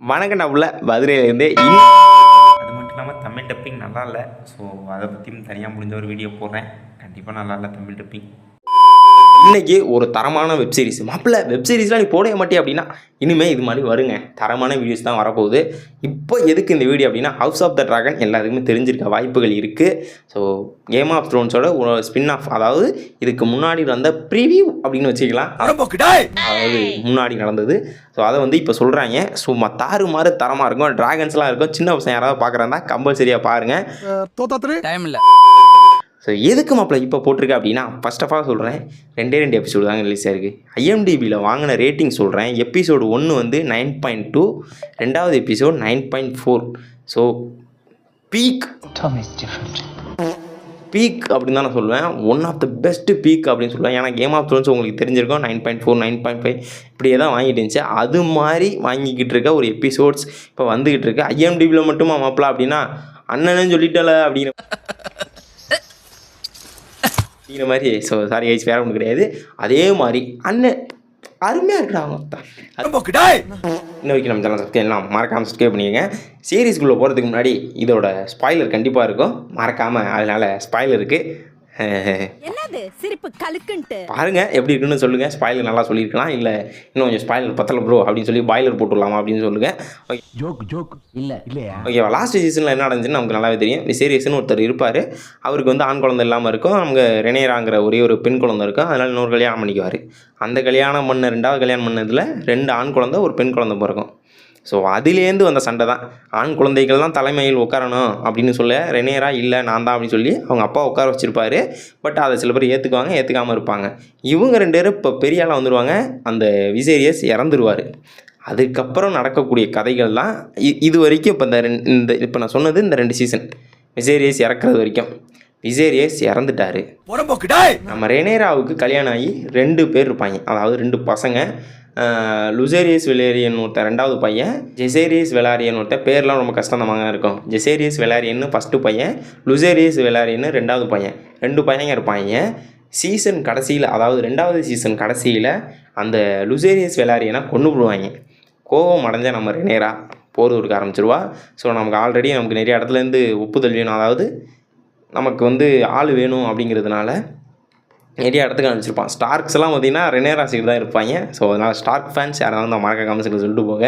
வணக்கம் டபுள மதுரையிலேருந்து அது மட்டும் இல்லாமல் தமிழ் டப்பிங் நல்லா இல்லை. ஸோ அதை பற்றியும் தனியாக முடிஞ்ச ஒரு வீடியோ போடுறேன். கண்டிப்பாக நல்லா இல்லை தமிழ் டப்பிங். இன்றைக்கி ஒரு தரமான வெப்சீரிஸ் மாப்பிள்ள வெப்சீரிஸ்லாம் நீ போடவே மாட்டே அப்படின்னா இனிமேல் இது மாதிரி வருங்க. தரமான வீடியோஸ் தான் வரப்போகுது. இப்போ எதுக்கு இந்த வீடியோ அப்படின்னா ஹவுஸ் ஆஃப் த ட்ராகன் எல்லாத்துக்குமே தெரிஞ்சிருக்க வாய்ப்புகள் இருக்குது. ஸோ கேம் ஆஃப் த்ரோன்ஸோட ஒரு ஸ்பின் ஆஃப், அதாவது இதுக்கு முன்னாடி வந்த ப்ரிவியூ அப்படின்னு வச்சுக்கலாம். அதாவது முன்னாடி நடந்தது. ஸோ அதை வந்து இப்போ சொல்கிறாங்க. சும்மா தாறுமாறு தரமாக இருக்கும். ட்ராகன்ஸ்லாம் இருக்கும். சின்ன பசங்க யாராவது பார்க்குறாங்க கம்பல்சரியாக பாருங்கள். டைம் இல்லை. ஸோ எதுக்கு மாப்பிள்ள இப்போ போட்டிருக்கேன் அப்படின்னா, ஃபர்ஸ்ட் ஆஃப் ஆல் சொல்கிறேன், 2 எபிசோடு தாங்க ரிலீஸ் ஆயிருக்கு. ஐஎம்டிபியில் வாங்கின ரேட்டிங் சொல்கிறேன். எபிசோடு 1 வந்து 9.2, ரெண்டாவது எபிசோட் 9.4. ஸோ பீக் அப்படின்னு தான் நான் சொல்லுவேன். One of the best peak அப்படின்னு சொல்லுவேன். ஏன்னா கேம் ஆஃப் த்ரோன்ஸ் உங்களுக்கு தெரிஞ்சிருக்கும் 9.4, 9.5 இப்படியே தான் வாங்கிட்டு இருந்துச்சு. அது மாதிரி வாங்கிக்கிட்டு இருக்க ஒரு எபிசோட்ஸ் இப்போ வந்துக்கிட்டு இருக்கு. ஐஎம்டிபியில் மட்டுமா மாப்பிள்ள அப்படின்னா அண்ணன்னு சொல்லிட்டல அப்படிங்கிற மாதிரி. ஸோ சாரி கைஸ், வேறு ஒன்றும் கிடையாது. அதே மாதிரி அண்ணன் அருமையாக இருக்கிறாங்க. இன்னும் வரைக்கும் நம்ம சேனல் சப்ஸ்கிரைப் எல்லாம் மறக்காமல் சப்ஸ்கிரைப் பண்ணிக்கங்க. சீரீஸ்குள்ளே போகிறதுக்கு முன்னாடி இதோட ஸ்பாய்லர் கண்டிப்பாக இருக்கும், மறக்காமல். அதனால் ஸ்பாய்லர் இருக்குது, பாருங்க எப்படி இருக்குன்னு சொல்லுங்கள். ஸ்பாய்லர் நல்லா சொல்லியிருக்கலாம், இல்லை இன்னும் கொஞ்சம் ஸ்பாய்லர் பத்தல ப்ரோ அப்படின்னு சொல்லி பாய்லர் போட்டுடலாமா அப்படின்னு சொல்லுங்கள். ஓகேவா? லாஸ்ட் சீசனில் என்ன நடந்துச்சுன்னு நமக்கு நல்லாவே தெரியும். விசேரியஸ்னு ஒருத்தர் இருப்பார். அவருக்கு வந்து ஆண் குழந்தை இல்லாமல் இருக்கும். அவங்க ரெனேராங்கிற ஒரே ஒரு பெண் குழந்தை இருக்கும். அதனால் இன்னொரு கல்யாணம் பண்ணிக்குவார். அந்த கல்யாணம் பண்ண 2வது கல்யாணம் பண்ணதில் 2 ஆண் குழந்தை ஒரு பெண் குழந்தை பிறக்கும். ஸோ அதுலேருந்து வந்த சண்டை தான். ஆண் குழந்தைகள் தான் தலைமையில் உட்காரணும் அப்படின்னு சொல்ல ரெனேரா இல்லை நான் தான் அப்படின்னு சொல்லி அவங்க அப்பா உட்கார வச்சுருப்பாரு. பட் அதை சில பேர் ஏற்றுக்குவாங்க, ஏற்றுக்காமல் இருப்பாங்க. இவங்க 2 பேரும் இப்போ பெரிய ஆளாக வந்துடுவாங்க. அந்த விசேரியஸ் இறந்துருவார். அதுக்கப்புறம் நடக்கக்கூடிய கதைகள் தான் இது வரைக்கும். இப்போ இப்போ நான் சொன்னது இந்த 2 சீசன். விசேரியஸ் இறக்குறது வரைக்கும். விசேரியஸ் இறந்துட்டார். நம்ம ரெனேராவுக்கு கல்யாணம் ஆகி 2 பேர் இருப்பாங்க, அதாவது 2 பசங்க. லுசேரியஸ் வெலாரியன் ஒருத்தர் 2வது பையன், ஜெசேரியஸ் வெலாரியன் ஒருத்தர். பேர்லாம் ரொம்ப கஷ்டமாக இருக்கும். ஜெசேரியஸ் வெலாரியன்னு ஃபஸ்ட்டு பையன், லுசேரியஸ் வெலாரியன்னு 2வது பையன். 2 பையங்க இருப்பாங்க. சீசன் கடைசியில், அதாவது 2வது சீசன் கடைசியில் அந்த லுசேரியஸ் வெலாரியனை கொண்டு போடுவாங்க. கோபம் அடைஞ்ச நம்ம ரெனேரா போர் கொடுக்க ஆரம்பிச்சிருவா. ஸோ நமக்கு ஆல்ரெடி நமக்கு நிறைய இடத்துலேருந்து ஒப்புதல் வேணும், அதாவது நமக்கு வந்து ஆள் வேணும் அப்படிங்கிறதுனால நிறைய இடத்துக்கு அனுப்பிச்சிருப்பான். ஸ்டார்க்ஸ் எல்லாம் பார்த்தீங்கன்னா ரெனேரா சைடு தான் இருப்பாங்க. ஸோ அதனால் ஸ்டார்க் ஃபேன்ஸ் யாராவது தான் மறக்க காமிச்சு சொல்லிட்டு போங்க.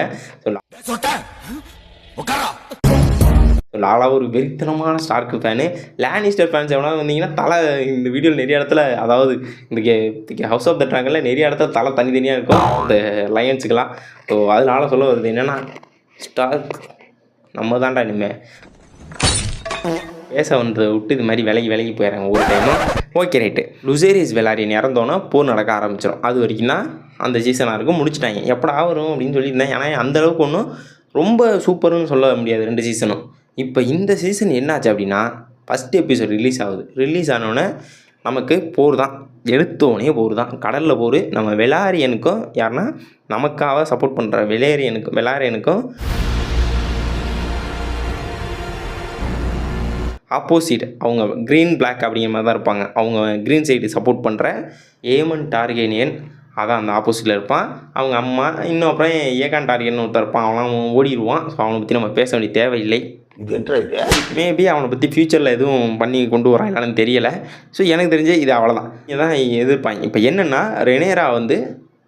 லாலா ஒரு வெறித்தனமான ஸ்டார்க் ஃபேனு. லேனிஸ்டர் ஃபேன்ஸ் எவனாவது வந்தீங்கன்னா தலை இந்த வீடியோவில் நிறைய இடத்துல, அதாவது இந்த ஹவுஸ் ஆஃப் த ட்ராகனில் நிறைய இடத்துல தலை தனித்தனியாக இருக்கும் இந்த லயன்ஸுக்கெல்லாம். ஸோ அதனால சொல்ல வருது என்னென்னா, ஸ்டார்க் நம்ம தான்டா இனிமேல் பேச வந்து விட்டு இது மாதிரி விலகி போயிடறாங்க ஒரு டைமும். Okay right. லுசேரியஸ் வெலாரியன் இறந்தோன்னா போர் நடக்க ஆரம்பிச்சிடும். அது வரைக்கும் தான் அந்த சீசனாக இருக்கும். முடிச்சிட்டாங்க. எப்படா வரும் அப்படின்னு சொல்லியிருந்தேன். ஏன்னா அந்தளவுக்கு ஒன்றும் ரொம்ப சூப்பர்னு சொல்ல முடியாது 2 சீசனும். இப்போ இந்த சீசன் என்னாச்சு அப்படின்னா, ஃபஸ்ட் எபிசோட் ரிலீஸ் ஆகுது. ரிலீஸ் ஆனோடனே நமக்கு போர் தான், எடுத்தோடனே போர் தான். கடலில் போர். நம்ம வெலாரியனுக்கும், யாருன்னா நமக்காக சப்போர்ட் பண்ணுற வெலாரியனுக்கும் ஆப்போசிட் அவங்க க்ரீன் பிளாக் அப்படிங்கிற மாதிரி தான் இருப்பாங்க. அவங்க க்ரீன் சைடு சப்போர்ட் பண்ணுற ஏமன் டார்கேனியன், அதான் அந்த ஆப்போசிட்டில் இருப்பான். அவங்க அம்மா இன்னும் அப்புறம் ஏகான் டார்கேன் ஒருத்தர் இருப்பான். அவன் ஓடிடுவான். ஸோ அவனை பற்றி நம்ம பேச வேண்டிய தேவையில்லை. மேபி அவனை பற்றி ஃப்யூச்சரில் எதுவும் பண்ணி கொண்டு வரான் இல்லைன்னு தெரியலை. ஸோ எனக்கு தெரிஞ்ச இது அவ்வளோதான். இதுதான் எதிர்ப்பாங்க. இப்போ என்னென்னா, ரெனேரா வந்து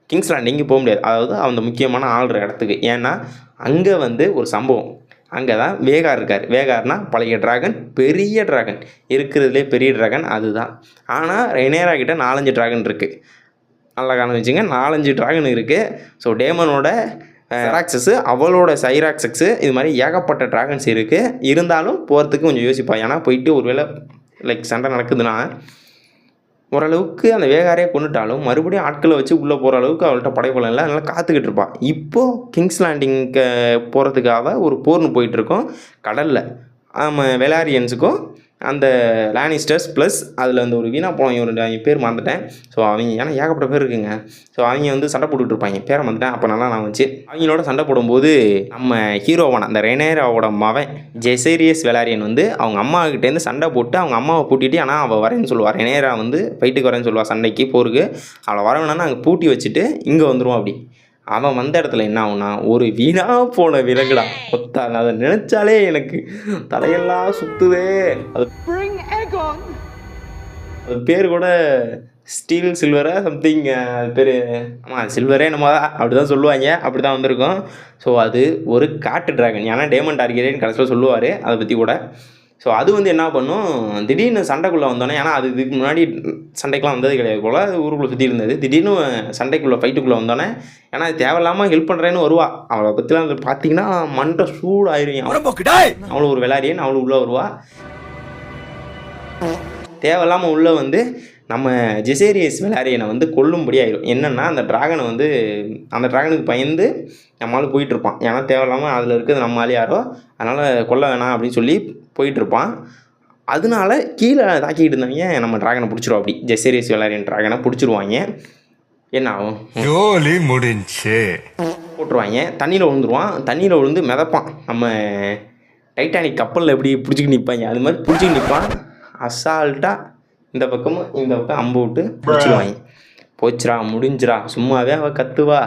கிங்ஸ் லேண்டிங்கு போக முடியாது, அதாவது அந்த முக்கியமான ஆள்ற இடத்துக்கு. ஏன்னா அங்கே வந்து ஒரு சம்பவம். அங்கே தான் வேகார் இருக்கார். வேகார்னால் பழைய ட்ராகன், பெரிய ட்ராகன், இருக்கிறதுலே பெரிய ட்ராகன் அதுதான். ஆனால் ரெனேரா கிட்ட 4-5 ட்ராகன் இருக்குது. நல்லா காரணம் வச்சுங்க, 4-5 ட்ராகன் இருக்குது. ஸோ டேமனோட சைராக்ஸஸு, அவளோட சைராக்ஸஸு, இது மாதிரி ஏகப்பட்ட ட்ராகன்ஸ் இருக்குது. இருந்தாலும் போகிறதுக்கு கொஞ்சம் யோசிப்பாள். ஏன்னா போயிட்டு ஒரு வேளை சண்டை நடக்குதுன்னா ஓரளவுக்கு அந்த வேகாரே கொண்டுட்டாலும் மறுபடியும் ஆட்களை வச்சு உள்ளே போகிற அளவுக்கு அவள்கிட்ட படைபலம் இல்லை. அதனால் காத்துக்கிட்டு இருப்பாள். இப்போது கிங்ஸ் லேண்டிங்க்கு போகிறதுக்காக ஒரு போர்னு போயிட்டுருக்கோம் கடலில். வெலாரியன்ஸுக்கும் அந்த லானிஸ்டர்ஸ் ப்ளஸ் அதில் வந்து ஒரு வீணா போனவங்க ஒரு 2 பேர் மறந்துட்டேன். ஸோ அவங்க ஏன்னா ஏகப்பட்ட பேர் இருக்குங்க. ஸோ அவங்க வந்து சண்டை போட்டுக்கிட்டு இருப்பாங்க. பேரை மறந்துட்டேன். அப்போ நல்லா நான் வச்சு அவங்களோட சண்டை போடும்போது நம்ம ஹீரோவான அந்த ரெனேராவோட மவன் ஜெசேரியஸ் வெலாரியன் வந்து அவங்க அம்மாக்கிட்டேருந்து சண்டை போட்டு அவங்க அம்மாவை பூட்டிட்டு, ஆனால் அவள் வரேன்னு சொல்லுவாள். ரெனேரா வந்து ஃபைட்டுக்கு வரேன்னு சொல்லுவாள், சண்டைக்கு போருக்கு. அவளை வரவேணான்னு அங்கே பூட்டி வச்சுட்டு இங்கே வந்துடுவோம். அப்படி அவன் வந்த இடத்துல என்ன ஆகும்னா ஒரு வீணாக போன விலங்குடா ஒத்தான். அதை நினச்சாலே எனக்கு தலையெல்லாம் சுற்றுதே. அது அது பேர் கூட ஸ்டீல் சில்வரா சம்திங், அது பேர் ஆமாம் சில்வரே நம்ம தான் அப்படி தான் சொல்லுவாங்க, அப்படி தான் வந்திருக்கும். ஸோ அது ஒரு காட்டு ட்ராகன். ஏன்னா டேமன் டார்கெரியன் கடைசியில் சொல்லுவார் அதை பற்றி கூட. ஸோ அது வந்து என்ன பண்ணும், திடீர்னு சண்டைக்குள்ளே வந்தோன்னே, ஏன்னா அது இதுக்கு முன்னாடி சண்டைக்கெலாம் வந்தது கிடையாது போல், அது ஊருக்குள்ளே சுற்றி இருந்தது. திடீர்னு சண்டைக்குள்ளே ஃபைட்டுக்குள்ளே வந்தோன்னே, ஏன்னா அது தேவையில்லாமல் ஹெல்ப் பண்ணுறேன்னு வருவா. அவளை பற்றிலாம் அது பார்த்தீங்கன்னா மண்டை சூடாயிருவீங்க. அவளும் ஒரு விளையாடியன், அவளும் உள்ளே வருவா. தேவையில்லாமல் உள்ளே வந்து நம்ம ஜெசேரியஸ் வெலாரியனை வந்து கொல்லும்படி ஆயிடும். என்னென்னா அந்த ட்ராகனை வந்து அந்த ட்ராகனுக்கு பயந்து நம்மளால் போயிட்டுருப்பான். ஏன்னா தேவையில்லாமல் அதில் இருக்கிறது நம்மளாலே யாரோ, அதனால் கொல்ல வேணாம் அப்படின்னு சொல்லி போயிட்டுருப்பான். அதனால கீழே தாக்கிட்டு இருந்தவங்க நம்ம ட்ராகனை பிடிச்சிருவோம். அப்படி ஜெசேரியஸ் வெலாரியன் ட்ராகனை பிடிச்சிருவாங்க. என்ன ஆகும், ஜோலி முடிஞ்சு போட்டுருவாங்க. தண்ணியில் விழுந்துருவான். தண்ணியில் விழுந்து மிதப்பான். நம்ம டைட்டானிக் கப்பலில் எப்படி பிடிச்சிக்கிட்டு நிற்பாங்க அது மாதிரி பிடிச்சிக்கிட்டு நிற்பான். அசால்ட்டாக இந்த பக்கமும் இந்த பக்கம் அம்பு விட்டு பிடிச்சிருவாங்க. போச்சுரா முடிஞ்சிரா. சும்மாவே அவ கத்துவா,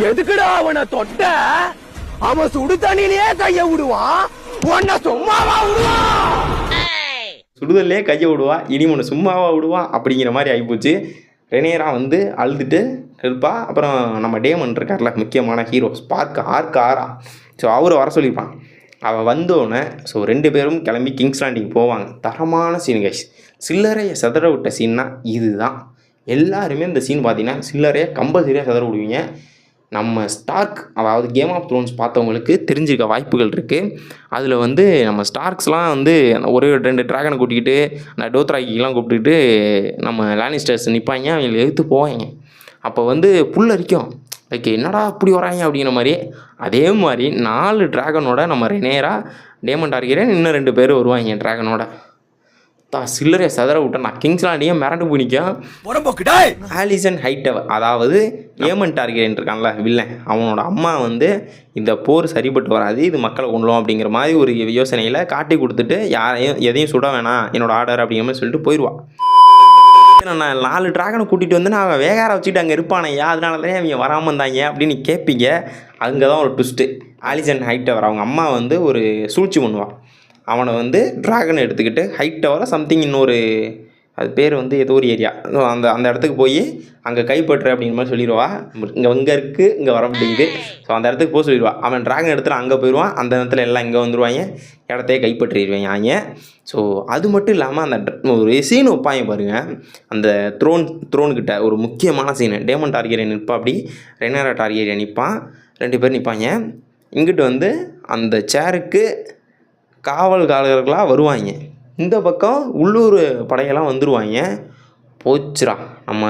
எதுக்குடா அவனை தொட்ட, அவன் சுடு தண்ணியிலேயே கைய விடுவான், உன்னை சும்மாவா விடுவான், சுடுதல்லே கையை விடுவா, இனிமொன்று சும்மாவா விடுவான் அப்படிங்கிற மாதிரி ஆகிப்போச்சு. ரெனேரா வந்து அழுதுட்டு இருப்பா. அப்புறம் நம்ம டேமன் இருக்கார்ல முக்கியமான ஹீரோ ஸ்பார்க் ஆரா, ஸோ அவரை வர சொல்லியிருப்பான். அவள் வந்தோடனே ஸோ 2 பேரும் கிளம்பி கிங்ஸ் லேண்டிங் போவாங்க. தரமான சீன் கைஸ். சில்லறையை செதற விட்ட சீன்னா இது தான். எல்லாருமே இந்த சீன் பார்த்தீங்கன்னா சில்லறையை கம்பல்சரியாக செதற விடுவீங்க. நம்ம ஸ்டார்க், அதாவது கேம் ஆஃப் த்ரோன்ஸ் பார்த்தவங்களுக்கு தெரிஞ்சிருக்க வாய்ப்புகள் இருக்குது. அதில் வந்து நம்ம ஸ்டார்க்ஸ்லாம் வந்து ஒரு 2 ட்ராகனை கூட்டிக்கிட்டு நான் டோத்ராக்கிலாம் கூப்பிட்டுக்கிட்டு நம்ம லானிஸ்டர்ஸ் நிற்பாங்க. அவங்க எதிர்த்து போவாங்க. அப்போ வந்து புல்லரிக்கும், லைக் என்னடா அப்படி வராங்க அப்படிங்கிற மாதிரி. அதே மாதிரி 4 ட்ராகனோட நம்ம ரெனேரா, டேமன் டார்கெரியன், இன்னும் 2 பேர் வருவாங்க ட்ராகனோட. சில்லறையை சதற விட்டேன் நான். கிங்ஸ் லேண்டியே மிரண்டு போனிக்கும். ஆலிசன் ஹைட்டவர், அதாவது டேமன் டார்கெரியன் இருக்கான்ல வில்லன், அவனோட அம்மா வந்து இந்த போர் சரிப்பட்டு வராது, இது மக்களை கொள்ளும் அப்படிங்கிற மாதிரி ஒரு யோசனையில் காட்டி கொடுத்துட்டு யாரையும் எதையும் சுட வேணாம் என்னோட ஆர்டர் அப்படிங்கிற மாதிரி சொல்லிட்டு போயிடுவான். நான் 4 ட்ராகனை கூட்டிகிட்டு வந்து நான் வேகார வச்சுக்கிட்டு அங்கே இருப்பானையா, அதனால தான் அவங்க வராமல் இருந்தாங்க அப்படின்னு கேட்பீங்க. அங்கே தான் ஒரு ட்விஸ்ட்டு. ஆலிசன் ஹைட்டவர் அவங்க அம்மா வந்து ஒரு சூழ்ச்சி பண்ணுவாள். அவனை வந்து ட்ராகனை எடுத்துக்கிட்டு ஹைட்டவரை சம்திங் இன்னொரு அது பேர் வந்து ஏதோ ஒரு ஏரியா, அந்த அந்த இடத்துக்கு போய் அங்கே கைப்பற்று அப்படிங்கிற மாதிரி சொல்லிடுவா. இங்கே இருக்குது, இங்கே வர முடியுது. ஸோ அந்த இடத்துக்கு போக சொல்லிடுவா. அவன் ட்ராகன் எடுத்துகிட்டு அங்கே போயிடுவான். அந்த இடத்துல எல்லாம் இங்கே வந்துடுவாங்க, இடத்தையே கைப்பற்றிடுவாங்க. ஸோ அது மட்டும் இல்லாமல் அந்த ஒரு சீன் வைப்பாங்க பாருங்கள். அந்த த்ரோன்கிட்ட ஒரு முக்கியமான சீனு. டேமன் டார்கெரியன் நிற்பா, அப்படி ரெனேரா டார்கெரியன் நிற்பான். 2 பேர் நிற்பாங்க. இங்கிட்டு வந்து அந்த சேருக்கு காவல்காரர்களாக வருவாங்க. இந்த பக்கம் உள்ளூர் படையெல்லாம் வந்துடுவாங்க. போச்சுரா நம்ம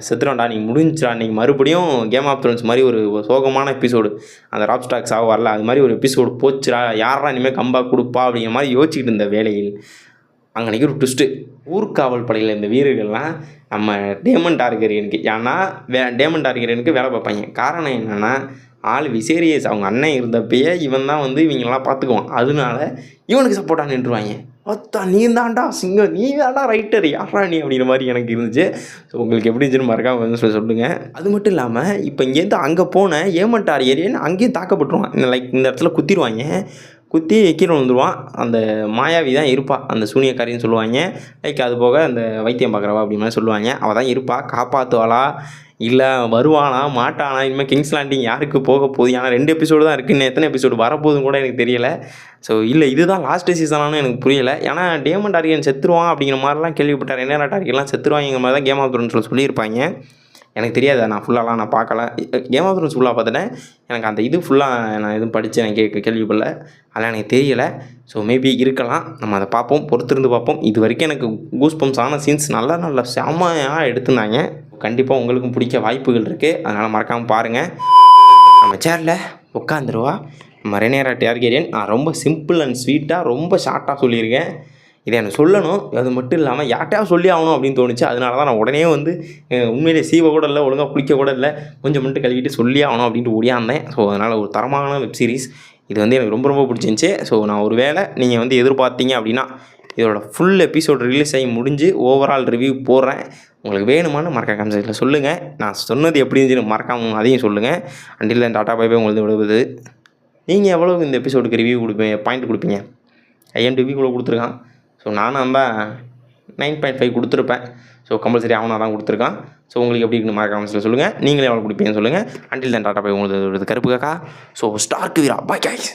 செத்துறோம்டா, நீ முடிஞ்சிடா, இன்றைக்கி மறுபடியும் கேம் ஆஃப் த்ரோன்ஸ் மாதிரி ஒரு சோகமான எபிசோடு, அந்த ராப் ஸ்டாக்ஸ் ஆக வரல, அது மாதிரி ஒரு எபிசோடு போச்சுரா, யாரா இனிமேல் கம்பேக் கொடுப்பா அப்படிங்கிற மாதிரி யோசிச்சுக்கிட்டு இருந்த வேளையில் அன்றைக்கி ஒரு ட்விஸ்ட்டு. ஊர்காவல் படையில் இந்த வீரர்கள்லாம் நம்ம டேமன் டார்கெரியனுக்கு, ஏன்னா டேமன் டார்கெரியனுக்கு வேலை பார்ப்பாங்க. காரணம் என்னென்னா விசேரியஸ் அவங்க அண்ணன் இருந்தப்பயே இவன் தான் வந்து இவங்கெல்லாம் பார்த்துக்குவான். அதனால இவனுக்கு சப்போர்ட்டாக நின்றுவாங்க. நீ தான்டா சிங்கம், நீ தான்டா ரைட்டர், யாரா நீ அப்படிங்கிற மாதிரி எனக்கு இருந்துச்சு. ஸோ உங்களுக்கு எப்படி இருந்துச்சுன்னு மறக்காம வந்து சொல்லுங்கள். அது மட்டும் இல்லாமல் இப்போ இங்கேருந்து அங்கே போன டேமன் டார்கெரியன் அங்கேயும் தாக்கப்பட்டுருவான். லைக் இந்த இடத்துல குத்திடுவாங்க. குத்தி கீழே வந்துடுவான். அந்த மாயாவி தான் இருப்பாள், அந்த சூனியக்காரின்னு சொல்லுவாங்க. லைக் அது போக அந்த வைத்தியம் பார்க்குறவா அப்படி மாதிரி சொல்லுவாங்க. அவள் தான் இருப்பாள். காப்பாற்றுவாளா இல்லை வருவானா மாட்டானா, இனிமேல் கிங்ஸ் லேண்டிங் யாருக்கு போக போகுது? ஏன்னா 2 எபிசோடு தான் இருக்குது, இன்னும் எத்தனை எபிசோடு வரப்போகுதுன்னு கூட எனக்கு தெரியலை. ஸோ இல்லை இதுதான் லாஸ்ட் சீசனானு எனக்கு புரியலை. ஏன்னா டேமன் டார்கெரியன் செத்துருவான் அப்படிங்கிற மாதிரிலாம் கேள்விப்பட்டார். ரெனேரா டார்கெரியன்லாம் செத்துருவாங்கிற மாதிரி தான் கேம் ஆஃப் த்ரோன்ஸில் சொல்லியிருப்பாங்க. எனக்கு தெரியாது, நான் ஃபுல்லாலாம் நான் பார்க்கல. கேம் ஆஃப் த்ரோன்ஸ் ஃபுல்லாக பார்த்துட்டேன். எனக்கு அந்த இது ஃபுல்லாக நான் எதுவும் படித்து எனக்கு கேள்விப்படல, அதெல்லாம் எனக்கு தெரியலை. ஸோ மேபி இருக்கலாம், நம்ம அதை பார்ப்போம், பொறுத்திருந்து பார்ப்போம். இது வரைக்கும் எனக்கு கூஸ் பம்ப்ஸ் ஆன சீன்ஸ் நல்லா செம்மையாக எடுத்துருந்தாங்க. கண்டிப்பாக உங்களுக்கும் பிடிக்க வாய்ப்புகள் இருக்குது, அதனால் மறக்காமல் பாருங்கள். நம்ம சேரில் உட்காந்துருவா நம்ம ரெனேரா டார்கெரியன். நான் ரொம்ப சிம்பிள் அண்ட் ஸ்வீட்டாக ரொம்ப ஷார்ட்டாக சொல்லியிருக்கேன். இதை எனக்கு சொல்லணும், அது மட்டும் இல்லாமல் யார்ட்டையாக சொல்லி ஆகணும் அப்படின்னு தோணுச்சு. அதனால தான் நான் உடனே வந்து உண்மையிலே சீவ கூட இல்லை, ஒழுங்காக குளிக்க கூட இல்லை, கொஞ்சம் மட்டும் கழுவிட்டு சொல்லி ஆகணும் அப்படின்ட்டு ஓடியாந்தேன். ஸோ அதனால் ஒரு தரமான வெப் சீரிஸ் இது வந்து எனக்கு ரொம்ப பிடிச்சிருந்துச்சி. ஸோ நான் ஒரு வேளை நீங்கள் வந்து எதிர்பார்த்தீங்க அப்படின்னா இதோட ஃபுல் எபிசோட் ரிலீஸ் ஆகி முடிஞ்சு ஓவரால் ரிவ்யூ போடுறேன். உங்களுக்கு வேணுமான்னு மறக்காம கமெண்ட் செக்ஷனில் சொல்லுங்கள். நான் சொன்னது எப்படி இருந்துச்சுன்னு மறக்காம அதையும் சொல்லுங்கள். Until then tata bye bye உங்களுக்கு விடுவது. நீங்கள் எவ்வளோக்கு இந்த எபிசோடுக்கு ரிவ்யூ கொடுப்பீங்க, பாயிண்ட் கொடுப்பீங்க? IMDb கூட கொடுத்துருக்கான். ஸோ நானும் தான் 9.5 கொடுத்துருப்பேன். ஸோ கம்பல்சரி அவனாக தான் கொடுத்துருக்கான். ஸோ உங்களுக்கு எப்படி இருக்குன்னு மறக்காம கமெண்ட்ஸில் சொல்லுங்கள். நீங்களே எவ்வளோ கொடுப்பீங்கன்னு சொல்லுங்கள். அண்டில் தென் டாட்டா பை உங்களுக்கு கருப்பு காக்கா. ஸோ ஸ்டார்க்கு வீரா, பாய் கைஸ்.